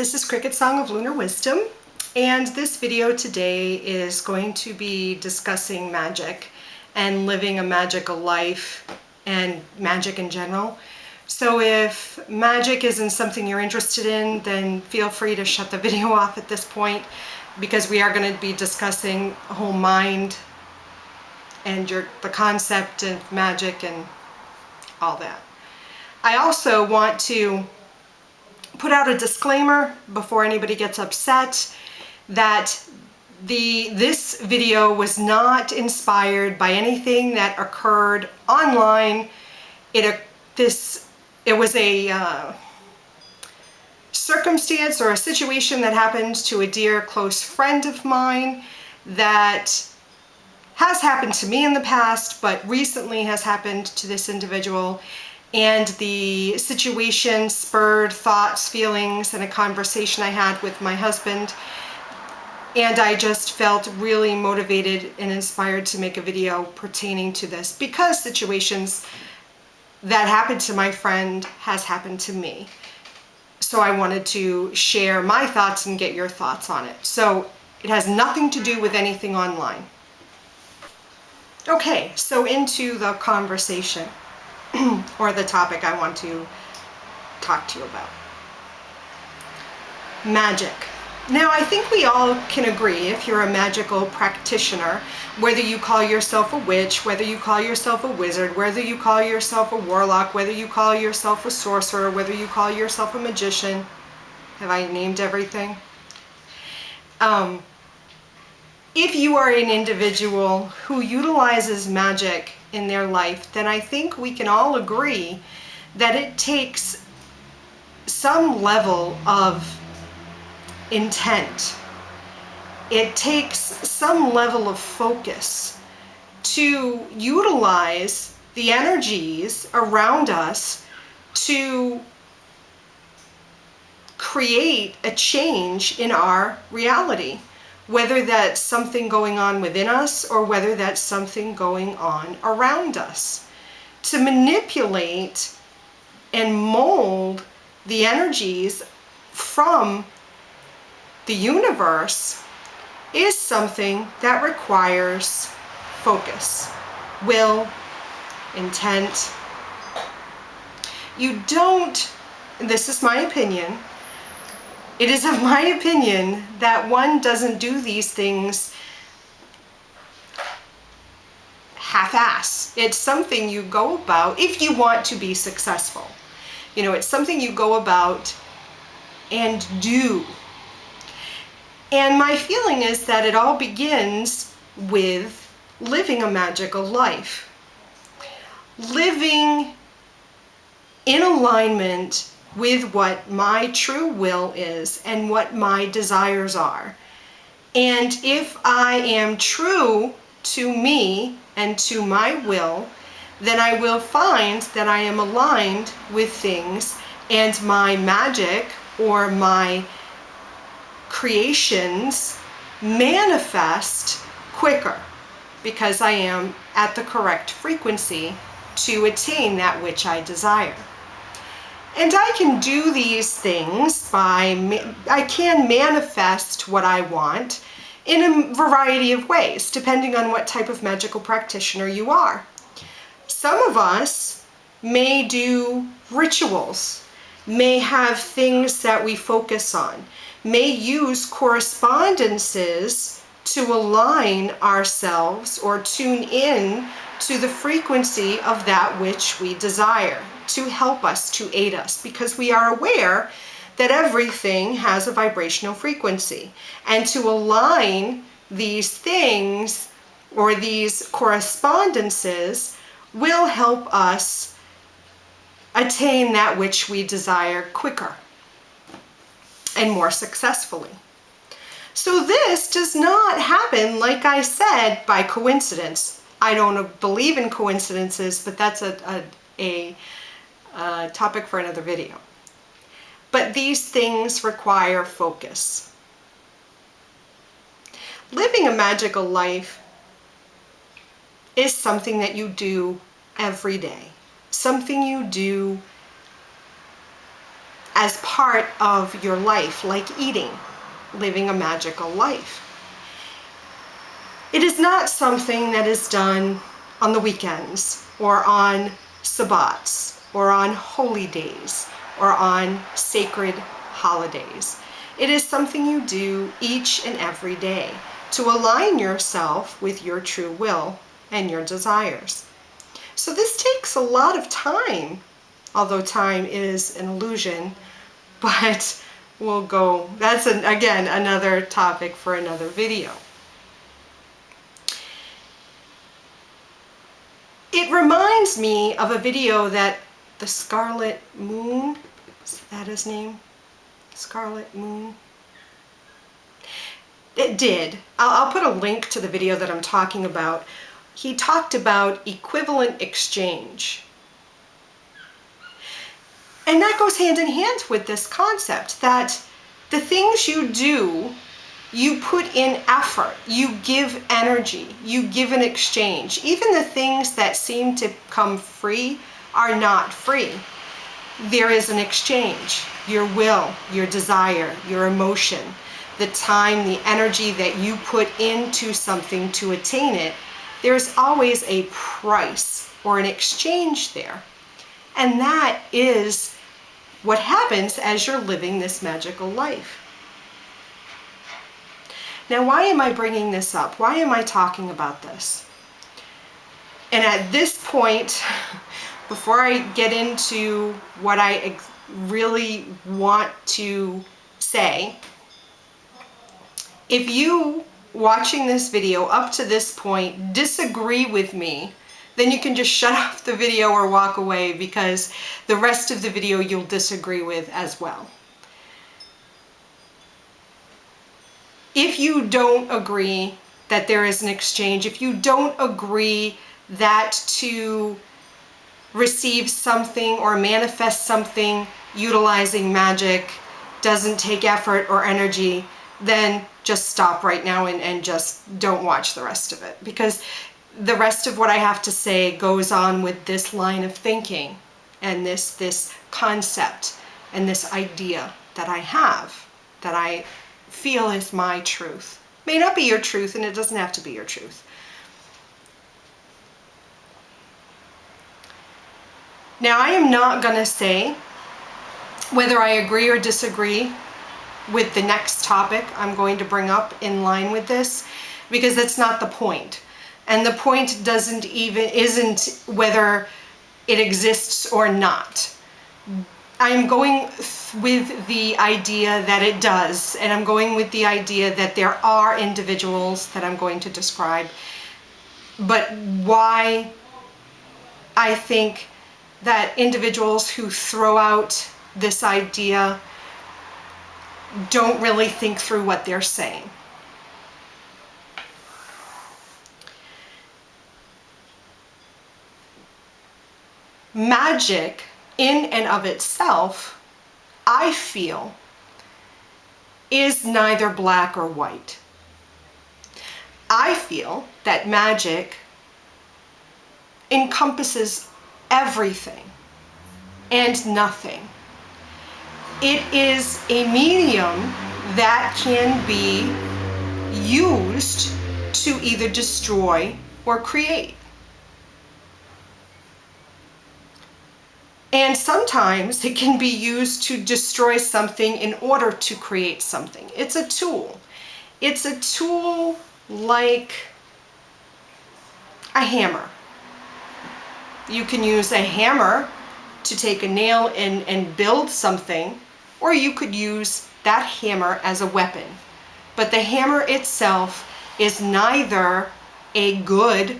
this is CricketSong of Lunar Wisdom, and this video today is going to be discussing magic and living a magical life and magic in general. So if magic isn't something you're interested in, then feel free to shut the video off at this point, because we are going to be discussing a whole mind and the concept of magic and all that. I also want to put out a disclaimer before anybody gets upset that this video was not inspired by anything that occurred online. It was a circumstance or a situation that happened to a dear close friend of mine that has happened to me in the past, but recently has happened to this individual. And the situation spurred thoughts, feelings, and a conversation I had with my husband. And I just felt really motivated and inspired to make a video pertaining to this, because situations that happened to my friend has happened to me. So I wanted to share my thoughts and get your thoughts on it. So it has nothing to do with anything online. Okay, so into the conversation. Or the topic I want to talk to you about. Magic. Now, I think we all can agree, if you're a magical practitioner, whether you call yourself a witch, whether you call yourself a wizard, whether you call yourself a warlock, whether you call yourself a sorcerer, whether you call yourself a magician. Have I named everything? If you are an individual who utilizes magic in their life, then I think we can all agree that it takes some level of intent. It takes some level of focus to utilize the energies around us to create a change in our reality. Whether that's something going on within us or whether that's something going on around us. To manipulate and mold the energies from the universe is something that requires focus, will, intent. You don't, this is my opinion, it is of my opinion that one doesn't do these things half-ass. It's something you go about if you want to be successful. You know, it's something you go about and do. And my feeling is that it all begins with living a magical life. Living in alignment with what my true will is and what my desires are. And if I am true to me and to my will, then I will find that I am aligned with things, and my magic or my creations manifest quicker, because I am at the correct frequency to attain that which I desire. And I can do these things I can manifest what I want in a variety of ways, depending on what type of magical practitioner you are. Some of us may do rituals, may have things that we focus on, may use correspondences to align ourselves or tune in to the frequency of that which we desire, to help us, to aid us, because we are aware that everything has a vibrational frequency. And to align these things or these correspondences will help us attain that which we desire quicker and more successfully. So this does not happen, like I said, by coincidence. I don't believe in coincidences, but that's a topic for another video. But these things require focus. Living a magical life is something that you do every day, something you do as part of your life, like eating, living a magical life. It is not something that is done on the weekends or on Sabbats or on holy days or on sacred holidays. It is something you do each and every day to align yourself with your true will and your desires. So this takes a lot of time, although time is an illusion, but that's again another topic for another video. It reminds me of a video that the Scarlet Moon, is that his name? Scarlet Moon? It did. I'll put a link to the video that I'm talking about. He talked about equivalent exchange. And that goes hand in hand with this concept that the things you do, you put in effort, you give energy, you give an exchange. Even the things that seem to come free are not free. There is an exchange. Your will, your desire, your emotion, the time, the energy that you put into something to attain it, there's always a price or an exchange there. And that is what happens as you're living this magical life. Now, why am I bringing this up? Why am I talking about this? And at this point, before I get into what I really want to say, if you watching this video up to this point disagree with me, then you can just shut off the video or walk away, because the rest of the video you'll disagree with as well. If you don't agree that there is an exchange, if you don't agree that to receive something or manifest something utilizing magic doesn't take effort or energy, then just stop right now and just don't watch the rest of it, because the rest of what I have to say goes on with this line of thinking and this concept and this idea that I have, that I feel is my truth. May not be your truth, and it doesn't have to be your truth. Now, I am not going to say whether I agree or disagree with the next topic I'm going to bring up in line with this, because that's not the point. And the point isn't whether it exists or not. I'm going with the idea that it does, and I'm going with the idea that there are individuals that I'm going to describe, but why I think that individuals who throw out this idea don't really think through what they're saying. Magic in and of itself, I feel, is neither black or white. I feel that magic encompasses everything and nothing. It is a medium that can be used to either destroy or create. And sometimes it can be used to destroy something in order to create something. It's a tool. It's a tool like a hammer. You can use a hammer to take a nail and build something, or you could use that hammer as a weapon. But the hammer itself is neither a good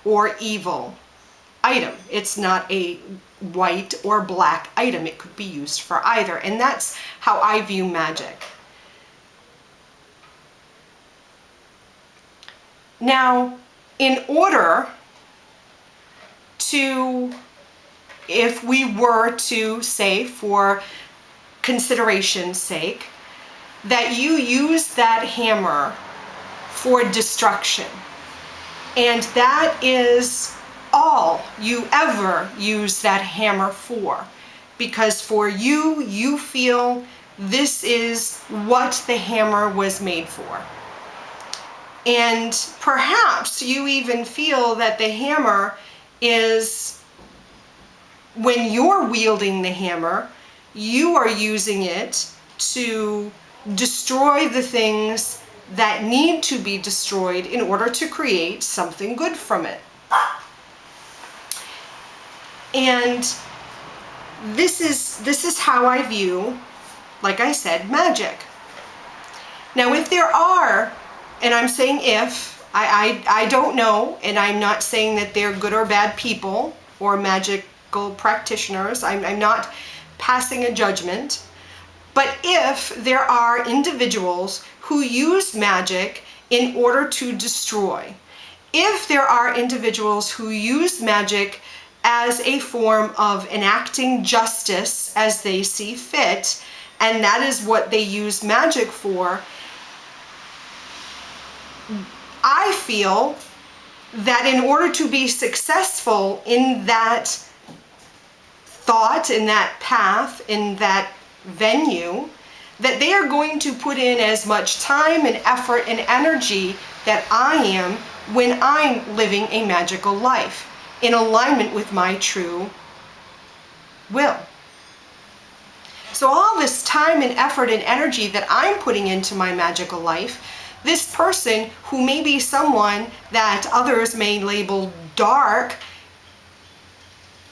or evil item. It's not a white or black item. It could be used for either. And that's how I view magic. Now, in order to, if we were to say, for consideration's sake, that you use that hammer for destruction, and that is all you ever use that hammer for, because for you, you feel this is what the hammer was made for. And perhaps you even feel that the hammer is, when you're wielding the hammer, you are using it to destroy the things that need to be destroyed in order to create something good from it. And this is how I view, like I said, magic. Now, if there are, and I'm saying if, I don't know, and I'm not saying that they're good or bad people or magical practitioners. I'm not passing a judgment. But if there are individuals who use magic in order to destroy, if there are individuals who use magic as a form of enacting justice as they see fit, and that is what they use magic for, I feel that in order to be successful in that thought, in that path, in that venue, that they are going to put in as much time and effort and energy that I am when I'm living a magical life in alignment with my true will. So all this time and effort and energy that I'm putting into my magical life, this person who may be someone that others may label dark,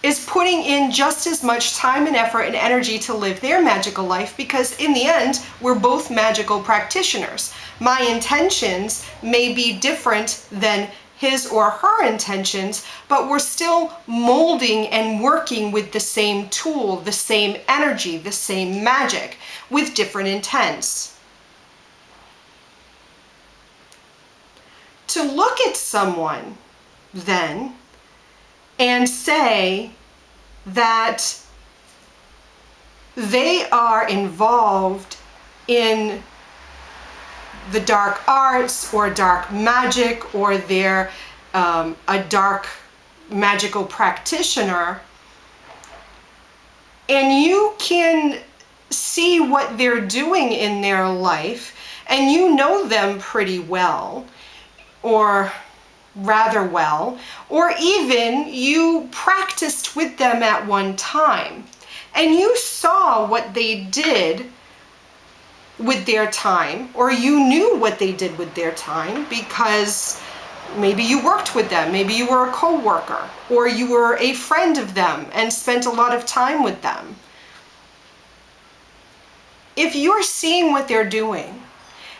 is putting in just as much time and effort and energy to live their magical life, because in the end, we're both magical practitioners. My intentions may be different than his or her intentions, but we're still molding and working with the same tool, the same energy, the same magic, with different intents. To look at someone, then, and say that they are involved in the dark arts or dark magic, or they're a dark magical practitioner, and you can see what they're doing in their life, and you know them pretty well, or rather well, or even you practiced with them at one time, and you saw what they did with their time, or you knew what they did with their time because maybe you worked with them, maybe you were a co-worker, or you were a friend of them and spent a lot of time with them. If you're seeing what they're doing,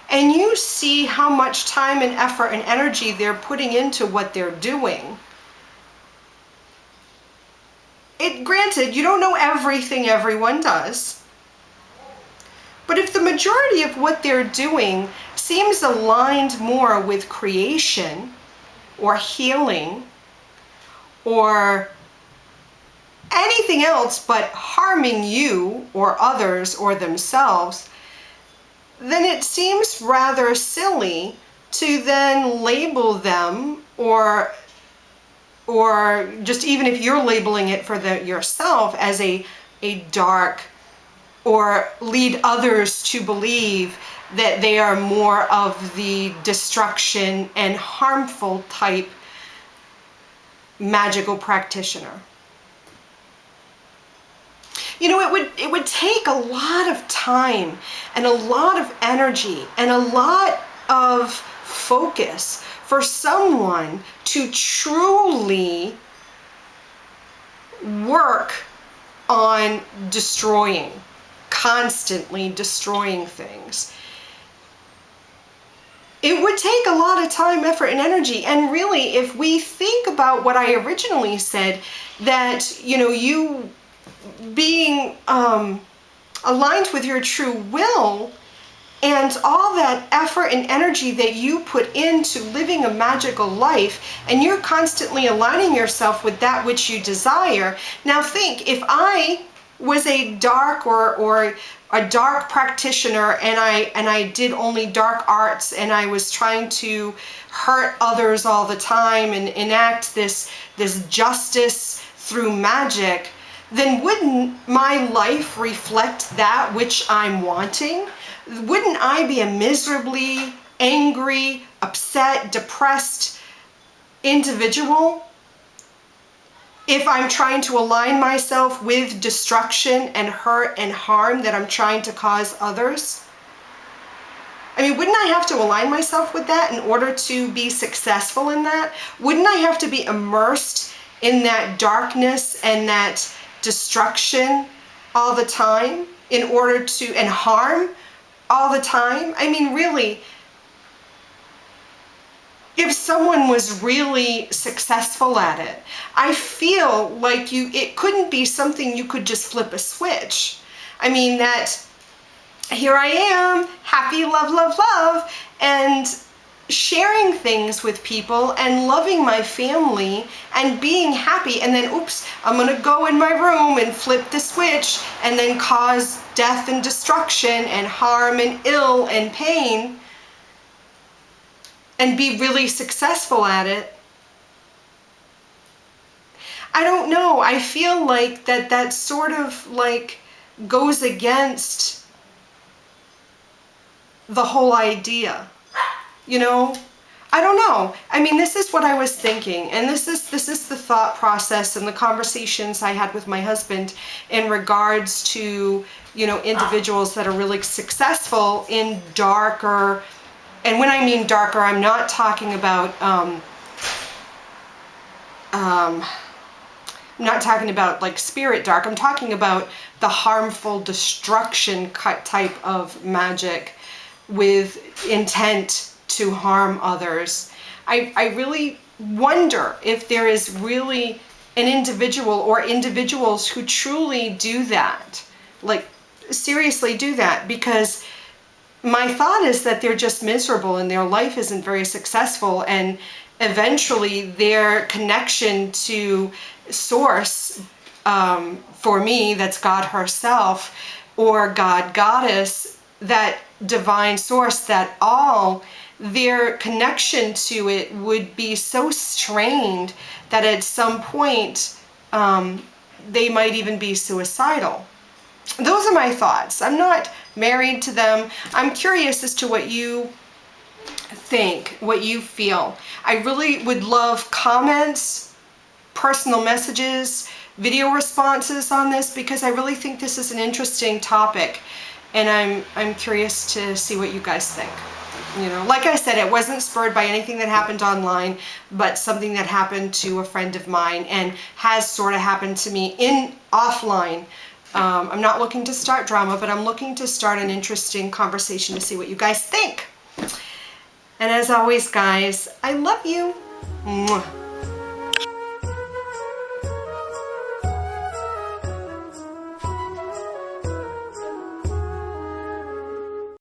and you see how much time and effort and energy they're putting into what they're doing, granted, you don't know everything everyone does, but if the majority of what they're doing seems aligned more with creation or healing or anything else but harming you or others or themselves, then it seems rather silly to then label them, or just even if you're labeling it for yourself as a dark, or lead others to believe that they are more of the destruction and harmful type magical practitioner. You know, it would take a lot of time and a lot of energy and a lot of focus for someone to truly work on destroying, constantly destroying things. It would take a lot of time, effort, and energy. And really, if we think about what I originally said, that, you know, you being aligned with your true will, and all that effort and energy that you put into living a magical life, and you're constantly aligning yourself with that which you desire. Now think, if I was a dark or a dark practitioner, and I did only dark arts, and I was trying to hurt others all the time and enact this justice through magic, then wouldn't my life reflect that which I'm wanting? Wouldn't I be a miserably angry, upset, depressed individual if I'm trying to align myself with destruction and hurt and harm that I'm trying to cause others? I mean, wouldn't I have to align myself with that in order to be successful in that? Wouldn't I have to be immersed in that darkness and that destruction all the time in order to, and harm all the time? I mean, really, if someone was really successful at it, I feel like it couldn't be something you could just flip a switch. I mean, that here I am, happy, love, love, love, and sharing things with people and loving my family and being happy, and then oops, I'm gonna go in my room and flip the switch and then cause death and destruction and harm and ill and pain and be really successful at it. I don't know. I feel like that sort of like goes against the whole idea, you know? I don't know. I mean, this is what I was thinking, and this is the thought process and the conversations I had with my husband in regards to, you know, individuals that are really successful in darker, and when I mean darker, I'm not talking about I'm not talking about like spirit dark. I'm talking about the harmful destruction type of magic with intent to harm others. I really wonder if there is really an individual or individuals who truly do that, like seriously do that, because my thought is that they're just miserable and their life isn't very successful, and eventually their connection to source, for me, that's God herself or God Goddess, that divine source, that all, their connection to it would be so strained that at some point they might even be suicidal. Those are my thoughts. I'm not married to them. I'm curious as to what you think, what you feel. I really would love comments, personal messages, video responses on this, because I really think this is an interesting topic, and I'm curious to see what you guys think. You know, like I said, it wasn't spurred by anything that happened online, but something that happened to a friend of mine and has sort of happened to me in offline. I'm not looking to start drama, but I'm looking to start an interesting conversation to see what you guys think. And as always, guys, I love you. Mwah.